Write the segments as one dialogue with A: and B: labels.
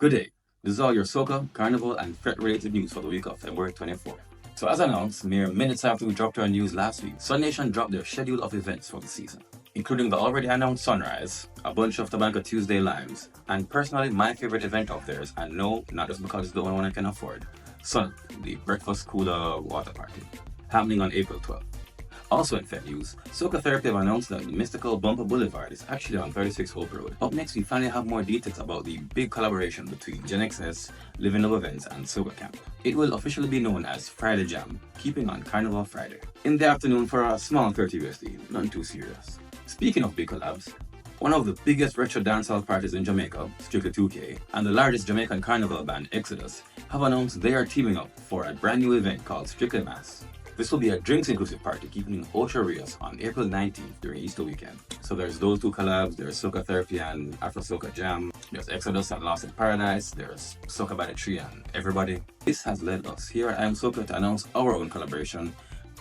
A: Good day. This is all your Soca, Carnival, and Fete-related news for the week of February 24th. So as announced, mere minutes after we dropped our news last week, Sun Nation dropped their schedule of events for the season, including the already announced Sunrise, a bunch of Tabanca Tuesday lives, and personally my favorite event of theirs, and no, not just because it's the only one I can afford, Sun, the Breakfast Cooler Water Party, happening on April 12th. Also in Fed news, Soca Therapy have announced that the mystical Bumper Boulevard is actually on 36 Hope Road. Up next, we finally have more details about the big collaboration between Gen XS, Living Love Events, and Soca Camp. It will officially be known as Friday Jam, keeping on Carnival Friday. In the afternoon for a small 30 USD, nothing too serious. Speaking of big collabs, one of the biggest retro dancehall parties in Jamaica, Strictly 2K, and the largest Jamaican carnival band, Exodus, have announced they are teaming up for a brand new event called Strictly Mass. This will be a drinks-inclusive party keeping in Ocho Rios on April 19th during Easter weekend. So there's those two collabs, there's Soca Therapy and Afro Soca Jam, there's Exodus and Lost in Paradise, there's Soca by the Tree and everybody. This has led us here at IAmSoca to announce our own collaboration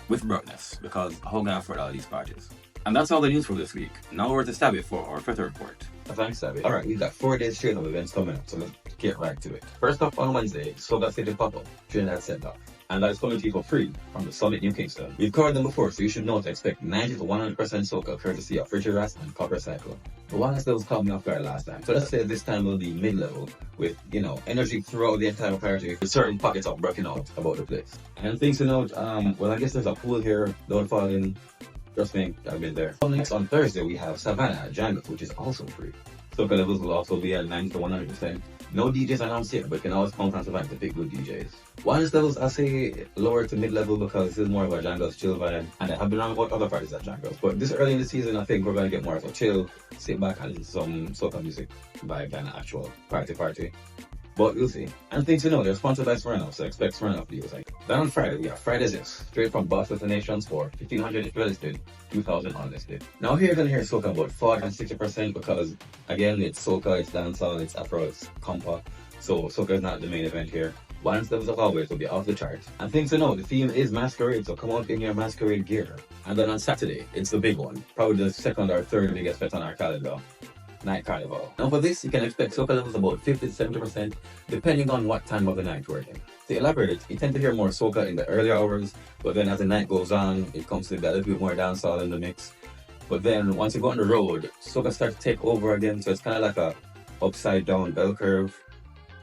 A: with Brightness, because how can I afford all these parties? And that's all the news for this week. Now over to Stabby for our Fetether report.
B: Thanks, Stabby. Alright, we've got 4 days straight of events coming up, so let's get right to it. First up on Wednesday, Soca City Pop-Up, Trinidad Center. And that is coming to you for free from the Summit New Kingston. We've covered them before, so you should know to expect 90 to 100% soca courtesy of Richard Ras and Copper Cycle. The one that was caught me off guard last time. So let's say this time will be mid-level with, energy throughout the entire party with certain pockets of breaking out about the place. And things to note, well, I guess there's a pool here, don't fall in. Trust me, I've been there. Next on Thursday, we have Savannah Jungle, which is also free. Soca levels will also be at 90 to 100%. No DJs announced yet, but you can always count on Savannah to pick good DJs. Wireless levels, I say lower to mid-level because this is more of a Jangles chill vibe, and I have been around about other parties at Jangles. But this early in the season, I think we're going to get more of a chill, sit back and listen to some Soca music vibe than an actual party. But we'll see. And things to know, they're sponsored by Smirnoff, so expect Smirnoff deals. Then on Friday, we have Friday Zips, straight from Boss Destinations for 1,500 if you're listed, 2,000 unlisted. Now here you're going to hear Soca about 40 and 60% because, again, it's Soca, it's dancehall, it's Afro, it's compa. So Soca is not the main event here. Once levels of always will be off the chart. And things to know, the theme is masquerade, so come out in your masquerade gear. And then on Saturday, it's the big one, probably the second or third biggest fete on our calendar. Night Carnival. Now for this, you can expect Soca levels about 50 to 70% depending on what time of the night we're in. To elaborate, you tend to hear more Soca in the earlier hours, but then as the night goes on, it comes to be a little bit more dancehall in the mix. But then once you go on the road, Soca starts to take over again, so it's kind of like a upside down bell curve,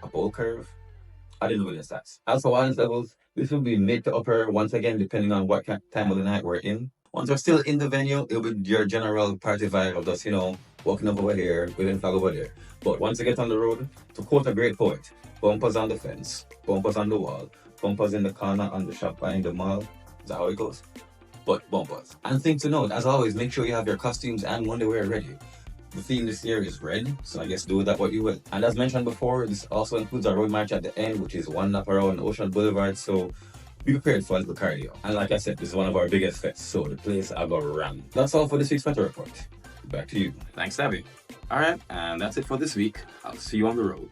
B: a bowl curve. I didn't know the stats. As for audience levels, this will be mid to upper once again depending on what time of the night we're in. Once we're still in the venue, it'll be your general party vibe of just, walking over here, waving flag over there. But once you get on the road, to quote a great poet, bumpers on the fence, bumpers on the wall, bumpers in the corner on the shop behind the mall. Is that how it goes? But bumpers. And thing to note, as always, make sure you have your costumes and underwear ready. The theme this year is red, so I guess do with that what you will. And as mentioned before, this also includes a road march at the end, which is one lap around Ocean Boulevard, so be prepared for a little cardio. And like I said, this is one of our biggest fetes, so the place I got ram. That's all for this week's Fete report. Back to you.
A: Thanks, Stabby. Alright, and that's it for this week. I'll see you on the road.